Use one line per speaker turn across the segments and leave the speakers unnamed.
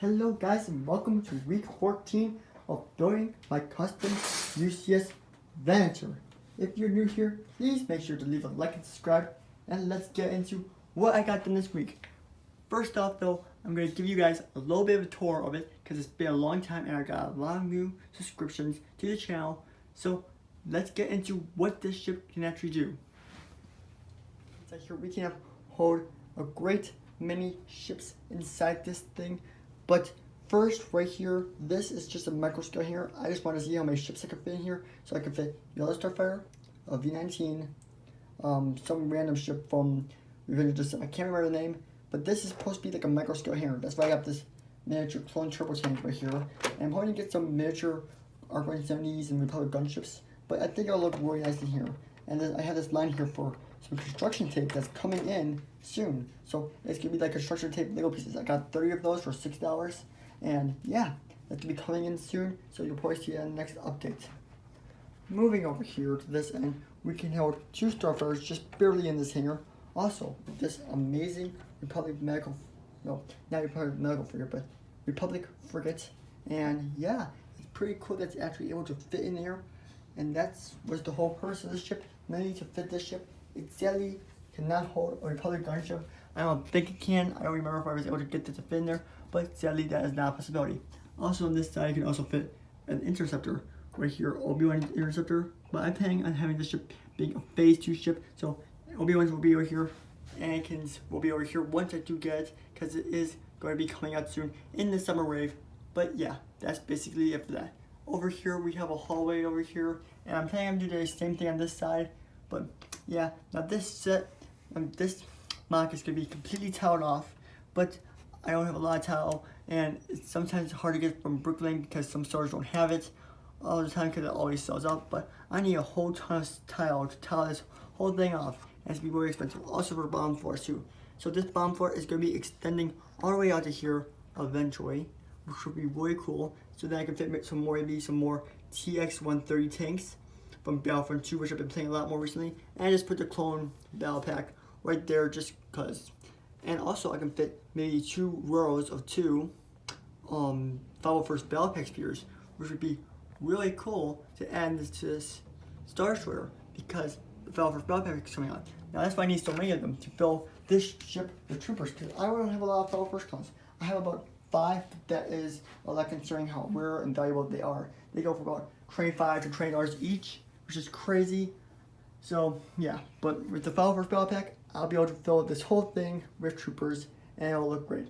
Hello guys and welcome to week 14 of building my custom UCS Venator. If you're new here, please make sure to leave a like and subscribe, and let's get into what I got done this week. First off though, I'm going to give you guys a little bit of a tour of it because it's been a long time and I got a lot of new subscriptions to the channel. So let's get into what this ship can actually do. So here we can hold a great many ships inside this thing. But first, right here, this is just a micro scale here. I just want to see how many ships I can fit in here. So I can fit Yellow Starfighter, a V-19, some random ship from Venator. I can't remember the name, but this is supposed to be like a micro scale here. That's why I got this miniature clone turbo tank right here. And I'm hoping to get some miniature ARC-170s and Republic gunships, but I think it'll look really nice in here. And then I have this line here for some construction tape that's coming in soon. So it's gonna be like construction tape Lego pieces. I got 30 of those for $6. And yeah, that's gonna be coming in soon. So you'll probably see it in the next update. Moving over here to this end, we can hold 2 Starfighters just barely in this hangar. Also, with this amazing Republic medical, no, not Republic medical frigate, but Republic frigate. And yeah, it's pretty cool that it's actually able to fit in there. And that's was the whole purpose of this ship, mainly to fit this ship. It sadly cannot hold a Republic gunship. I don't think it can. I don't remember if I was able to get this to fit in there, but sadly that is not a possibility. Also on this side, you can also fit an interceptor right here, Obi-Wan interceptor. But I'm planning on having this ship being a phase 2 ship, so Obi-Wan's will be over here, Anakin's will be over here once I do get it, because it is going to be coming out soon in the summer wave. But yeah, that's basically it for that. Over here we have a hallway over here, and I'm planning on doing the same thing on this side. But yeah, now this set, this mock is going to be completely tiled off, but I don't have a lot of tile, and it's sometimes hard to get from Brooklyn because some stores don't have it all the time because it always sells out. But I need a whole ton of tile to tile this whole thing off, and it's going to be very expensive. Also for bomb floors too. So this bomb floor is going to be extending all the way out to here eventually, which will be really cool. So then I can fit some more TX-130 tanks from Battlefront 2, which I've been playing a lot more recently. And I just put the clone battle pack right there just cause. And also I can fit maybe 2 rows of 2 Final First battle pack spears, which would be really cool to add this to this Star Destroyer because the Final First battle pack is coming out. Now that's why I need so many of them to fill this ship with troopers, because I don't have a lot of Final First clones. I have about 5 that is a lot considering how rare and valuable they are. They go for about $25 to $20 each, which is crazy. So yeah, but with the Final First battle pack, I'll be able to fill this whole thing with troopers and it'll look great.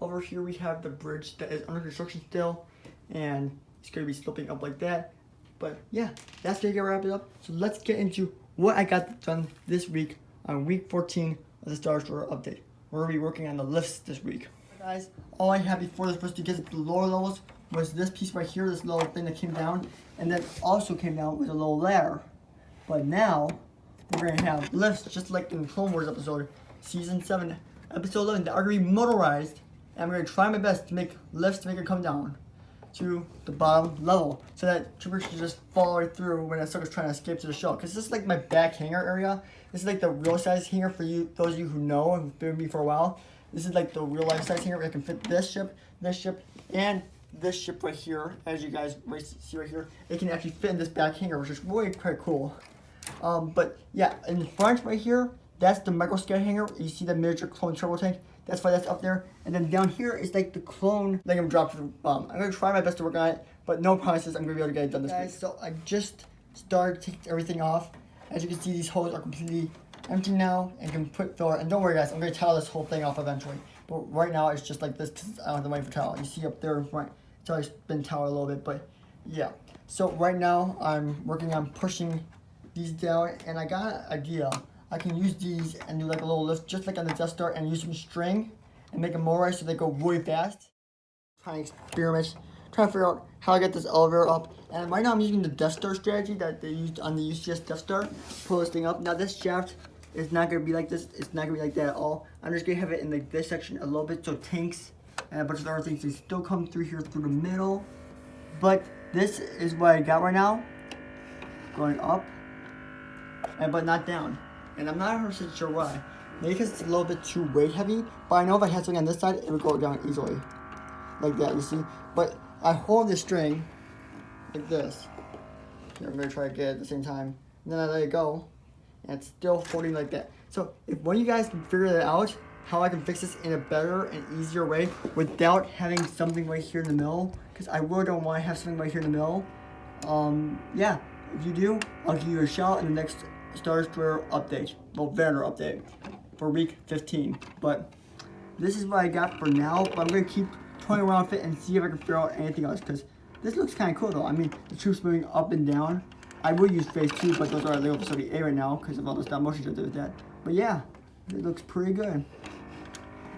Over here we have the bridge that is under construction still, and it's going to be sloping up like that. But yeah, that's going to wrap it up. So let's get into what I got done this week on week 14 of the Star Destroyer update. We're going to be working on the lifts this week. Guys, all I had before this was to get to the lower levels was this piece right here, this little thing that came down, and then also came down with a little ladder. But now we're gonna have lifts just like in the Clone Wars episode, season 7, episode 11, that are gonna be motorized, and I'm gonna try my best to make lifts to make it come down to the bottom level, so that troopers can just fall right through when a sucker's trying to escape to the shell. Cause this is like my back hangar area. This is like the real size hangar for you, those of you who know and who've been with me for a while. This is like the real life size hangar where I can fit this ship, and this ship right here, as you guys see right here. It can actually fit in this back hangar, which is really quite cool. But yeah, in the front right here, that's the micro scale hangar. You see the miniature clone turbo tank. That's why that's up there. And then down here is like the clone that I'm dropped to the bomb. I'm gonna try my best to work on it, but no promises I'm gonna be able to get it done this week. So I just started taking everything off. As you can see, these holes are completely empty now and can put filler. And don't worry guys, I'm gonna tile this whole thing off eventually. But right now it's just like this because I don't have the money for tile. You see up there in front, it's always been tiled a little bit, but yeah. So right now I'm working on pushing these down, and I got an idea. I can use these and do like a little lift just like on the Death Star and use some string and make them motorized so they go really fast. Trying to experiment, trying to figure out how to get this elevator up. And right now I'm using the Death Star strategy that they used on the UCS Death Star. Pull this thing up. Now this shaft is not going to be like this. It's not going to be like that at all. I'm just going to have it in like this section a little bit so tanks and a bunch of other things can still come through here through the middle. But this is what I got right now. Going up, but not down. And I'm not 100% sure why. Maybe because it's a little bit too weight heavy, but I know if I had something on this side, it would go down easily. Like that, you see? But I hold the string like this. Here, I'm going to try to get it at the same time. And then I let it go, and it's still holding like that. So if one of you guys can figure that out, how I can fix this in a better and easier way without having something right here in the middle, because I really don't want to have something right here in the middle. Yeah, if you do, I'll give you a shout in the next Star Destroyer update, well, Venator update for week 15. But this is what I got for now, but I'm going to keep toying around with it and see if I can figure out anything else, because this looks kind of cool though. I mean, the troops moving up and down. I would use phase 2, but those are Lego Facility A right now because of all the stop motion to do with that. But yeah, it looks pretty good.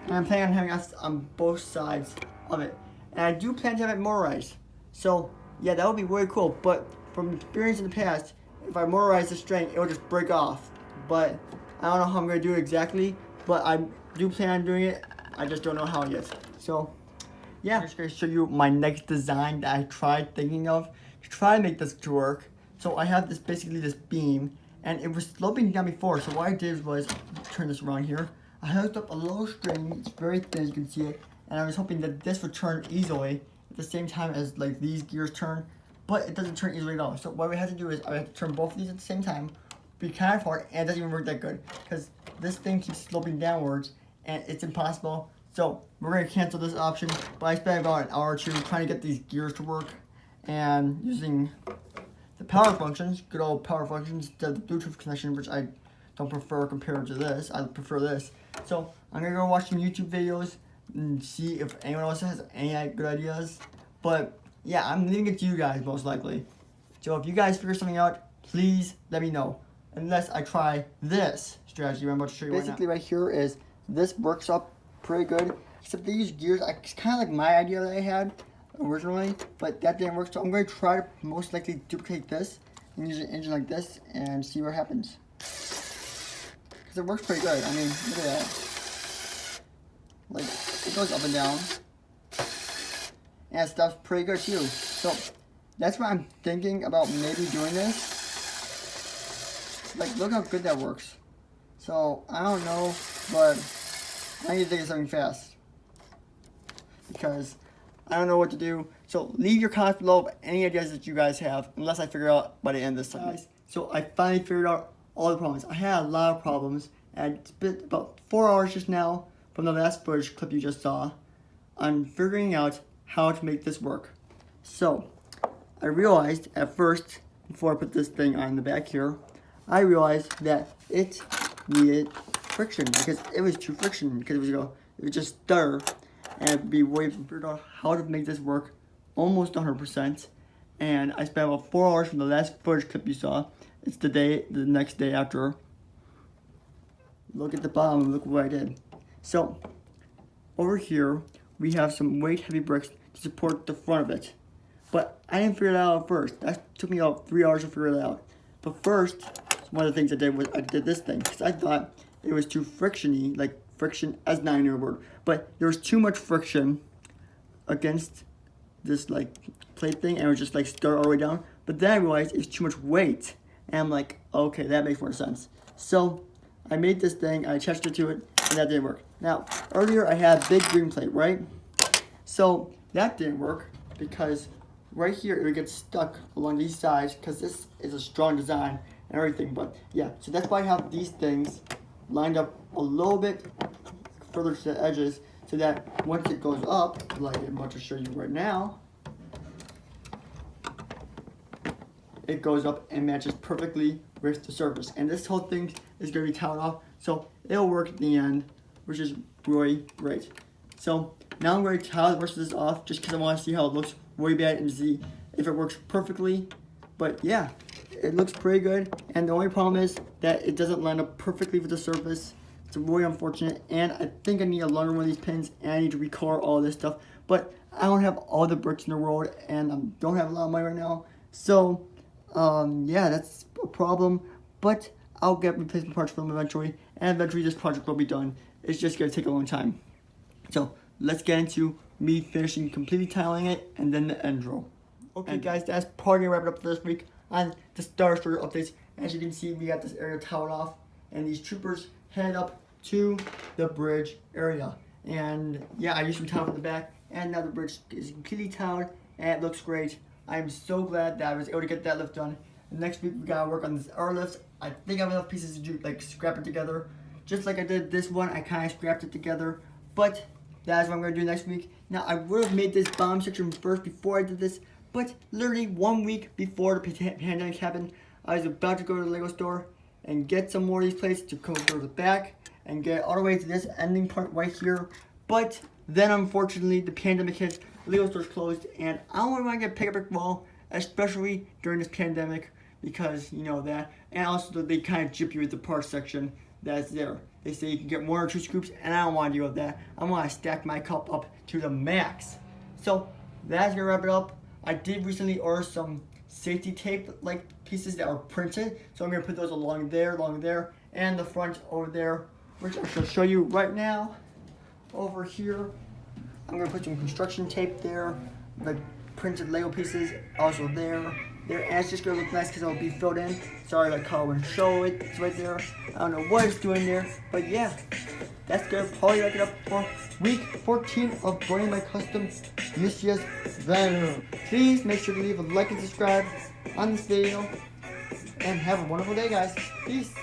And I'm planning on having us on both sides of it. And I do plan to have it motorized. So yeah, that would be really cool. But from experience in the past, if I motorize the string, it will just break off. But I don't know how I'm going to do it exactly. But I do plan on doing it. I just don't know how yet. So yeah, I'm just going to show you my next design that I tried thinking of to try to make this to work. So I have this, basically this beam, and it was sloping down before. So what I did was turn this around here. I hooked up a little string, it's very thin as you can see it, and I was hoping that this would turn easily at the same time as like these gears turn, but it doesn't turn easily at all. So what we had to do is I had to turn both of these at the same time, be kind of hard, and it doesn't even work that good because this thing keeps sloping downwards and it's impossible. So we're going to cancel this option, but I spent about an hour or two trying to get these gears to work and using the power functions, good old power functions, the Bluetooth connection, which I don't prefer compared to this. I prefer this. So I'm gonna go watch some YouTube videos and see if anyone else has any good ideas. But yeah, I'm leaving it to you guys most likely. So if you guys figure something out, please let me know. Unless I try this strategy I'm about to show you basically right here is this works up pretty good. Except they use gears. It's kind of like my idea that I had originally, but that didn't work. So I'm going to try to most likely duplicate this and use an engine like this and see what happens. Because it works pretty good. I mean, look at that. Like, it goes up and down. And stuff's pretty good too. So that's why I'm thinking about maybe doing this. Like, look how good that works. So I don't know, but I need to think of something fast. Because I don't know what to do. So leave your comments below of any ideas that you guys have, unless I figure out by the end of this time. So I finally figured out all the problems. I had a lot of problems, and I spent about 4 hours just now from the last footage clip you just saw on figuring out how to make this work. So I realized at first, before I put this thing on the back here, I realized that it needed friction because it was too friction because it would just stutter. And it'd be way figured out how to make this work almost 100%. And I spent about 4 hours from the last footage clip you saw. It's the next day after. Look at the bottom, look what I did. So, over here, we have some weight heavy bricks to support the front of it. But I didn't figure it out at first. That took me about 3 hours to figure it out. But first, one of the things I did was I did this thing. Because I thought it was too frictiony, like friction as not a word, but there was too much friction against this like plate thing, and it would just like start all the way down. But then I realized it's too much weight, and I'm like, okay, that makes more sense. So I made this thing, I attached it to it, and that didn't work. Now earlier I had a big green plate, right? So that didn't work because right here it would get stuck along these sides because this is a strong design and everything. But yeah, so that's why I have these things lined up a little bit further to the edges so that once it goes up, like I'm about to show you right now, it goes up and matches perfectly with the surface. And this whole thing is going to be tiled off, so it'll work at the end, which is really great. So now I'm going to tile the rest of this off just because I want to see how it looks really bad and see if it works perfectly. But yeah, it looks pretty good, and the only problem is that it doesn't line up perfectly with the surface. It's really unfortunate, and I think I need a longer one of these pins, and I need to recolor all this stuff. But I don't have all the bricks in the world, and I don't have a lot of money right now. So, yeah, that's a problem. But I'll get replacement parts for them eventually, and eventually this project will be done. It's just going to take a long time. So, let's get into me finishing completely tiling it, and then the end row. Okay, guys, that's probably going to wrap it up for this week on the Star Destroyer updates. As you can see, we got this area tiled off, and these troopers headed up to the bridge area. And yeah, I used some tile from the back, and now the bridge is completely tiled and it looks great. I'm so glad that I was able to get that lift done. Next week we gotta work on this other lift. I think I have enough pieces to do, like scrap it together. Just like I did this one, I kind of scrapped it together. But that's what I'm gonna do next week. Now I would have made this bottom section first before I did this, but literally 1 week before the pandemic happened, I was about to go to the Lego store and get some more of these plates to go to the back and get all the way to this ending point right here. But then unfortunately the pandemic hit, Lego stores closed, and I don't want to get pick up brick wall, especially during this pandemic, because you know that. And also they kind of jip you with the parts section that's there. They say you can get 1 or 2 scoops, and I don't want to deal with that. I want to stack my cup up to the max. So that's gonna wrap it up. I did recently order some safety tape like pieces that are printed, so I'm gonna put those along there, and the front over there, which I shall show you right now. Over here, I'm gonna put some construction tape there, like printed Lego pieces also there, and it's just gonna look nice because it'll be filled in. Sorry if I can't even show it, it's right there. I don't know what it's doing there, but yeah, that's gonna probably wrap it up for week 14 of building my custom UCS Venator. Please make sure to leave a like and subscribe on this video, and have a wonderful day, guys. Peace.